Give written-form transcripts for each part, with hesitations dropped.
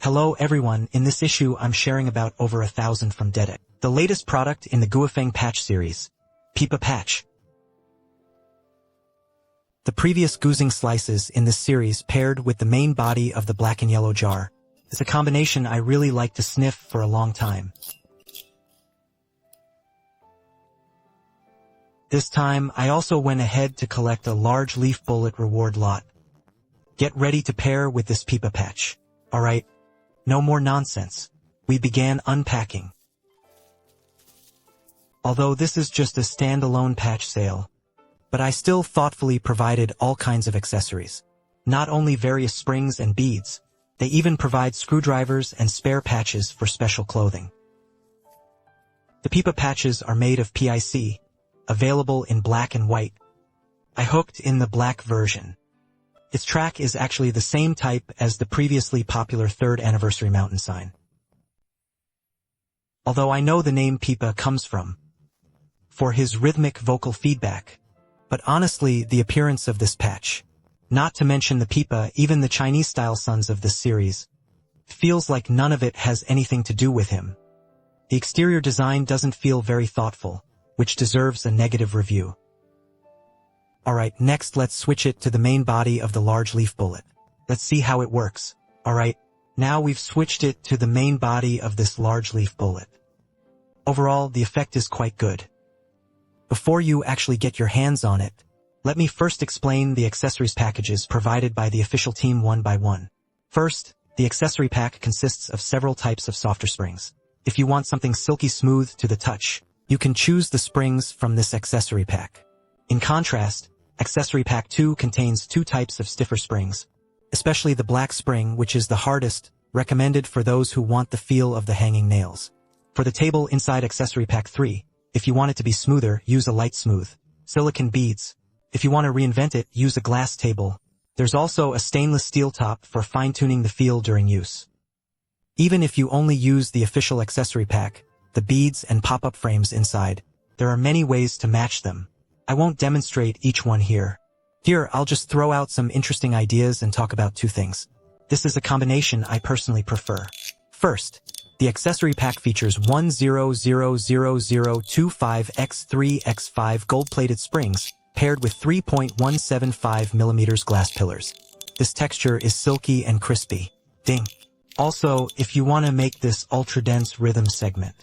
Hello everyone, in this issue I'm sharing about over 1,000 from Fidget, the latest product in the Guofeng patch series, Pipa patch. The previous Goozing slices in this series paired with the main body of the black and yellow jar is a combination I really like to sniff for a long time. This time I also went ahead to collect a large leaf bullet reward lot. Get ready to pair with this Pipa patch. Alright. No more nonsense. We began unpacking. Although this is just a standalone patch sale, but I still thoughtfully provided all kinds of accessories. Not only various springs and beads, they even provide screwdrivers and spare patches for special clothing. The Pipa patches are made of PIC, available in black and white. I hooked in the black version. Its track is actually the same type as the previously popular 3rd anniversary mountain sign. Although I know the name Pipa comes for his rhythmic vocal feedback, but honestly the appearance of this patch, not to mention the Pipa, even the Chinese-style sons of this series, feels like none of it has anything to do with him. The exterior design doesn't feel very thoughtful, which deserves a negative review. Alright, next let's switch it to the main body of the large leaf bullet. Let's see how it works. Alright, now we've switched it to the main body of this large leaf bullet. Overall, the effect is quite good. Before you actually get your hands on it, let me first explain the accessories packages provided by the official team one by one. First, the accessory pack consists of several types of softer springs. If you want something silky smooth to the touch, you can choose the springs from this accessory pack. In contrast, Accessory Pack 2 contains 2 types of stiffer springs, especially the black spring, which is the hardest, recommended for those who want the feel of the hanging nails. For the table inside Accessory Pack 3, if you want it to be smoother, use a light smooth. Silicone beads. If you want to reinvent it, use a glass table. There's also a stainless steel top for fine-tuning the feel during use. Even if you only use the official accessory pack, the beads and pop-up frames inside, there are many ways to match them. I won't demonstrate each one here. Here, I'll just throw out some interesting ideas and talk about 2 things. This is a combination I personally prefer. First, the accessory pack features 100025x3x5 gold-plated springs, paired with 3.175mm glass pillars. This texture is silky and crispy. Ding! Also, if you want to make this ultra-dense rhythm segment,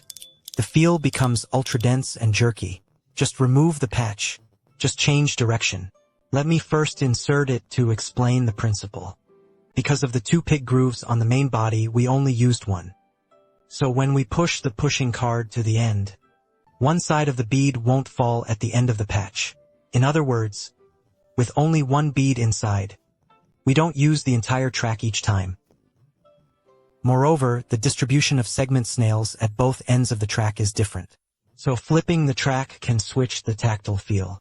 the feel becomes ultra-dense and jerky. Just remove the patch. Just change direction. Let me first insert it to explain the principle. Because of the 2 pig grooves on the main body, we only used one. So when we push the pushing card to the end, one side of the bead won't fall at the end of the patch. In other words, with only one bead inside, we don't use the entire track each time. Moreover, the distribution of segment snails at both ends of the track is different. So flipping the track can switch the tactile feel.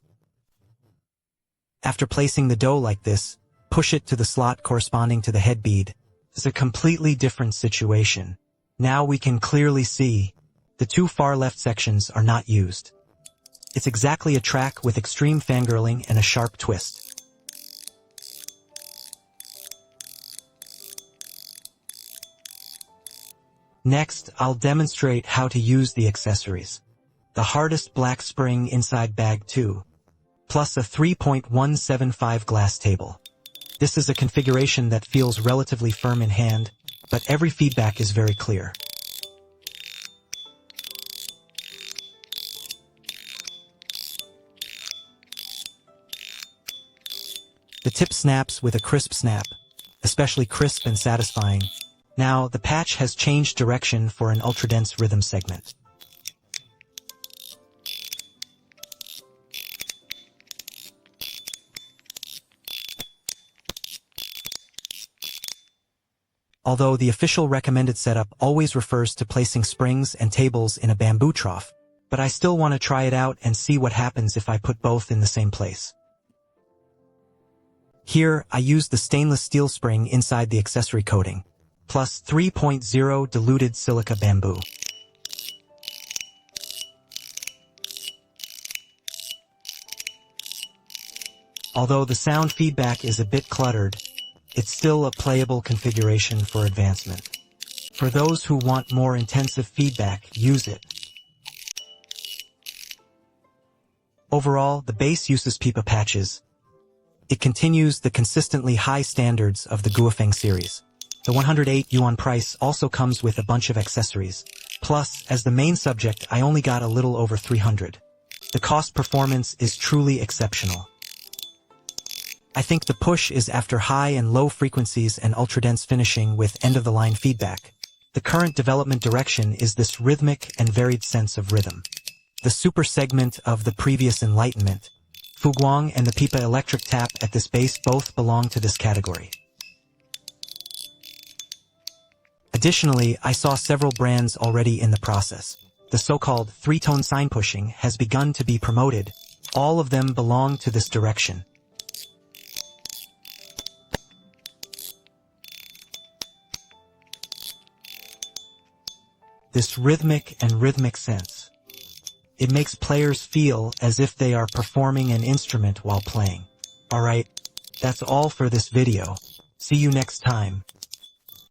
After placing the dough like this, push it to the slot corresponding to the head bead. It's a completely different situation. Now we can clearly see the 2 far left sections are not used. It's exactly a track with extreme fangirling and a sharp twist. Next, I'll demonstrate how to use the accessories. The hardest black spring inside bag 2, plus a 3.175 glass table. This is a configuration that feels relatively firm in hand, but every feedback is very clear. The tip snaps with a crisp snap, especially crisp and satisfying. Now, the patch has changed direction for an ultra-dense rhythm segment. Although the official recommended setup always refers to placing springs and tables in a bamboo trough, but I still want to try it out and see what happens if I put both in the same place. Here, I used the stainless steel spring inside the accessory coating, plus 3.0 diluted silica bamboo. Although the sound feedback is a bit cluttered, it's still a playable configuration for advancement. For those who want more intensive feedback, use it. Overall, the base uses Pipa patches. It continues the consistently high standards of the Guofeng series. The 108 yuan price also comes with a bunch of accessories. Plus, as the main subject, I only got a little over 300. The cost performance is truly exceptional. I think the push is after high and low frequencies and ultra-dense finishing with end-of-the-line feedback. The current development direction is this rhythmic and varied sense of rhythm. The super segment of the previous enlightenment, Fuguang and the Pipa electric tap at this base both belong to this category. Additionally, I saw several brands already in the process. The so-called three-tone sign pushing has begun to be promoted. All of them belong to this direction. This rhythmic sense. It makes players feel as if they are performing an instrument while playing. Alright, that's all for this video. See you next time.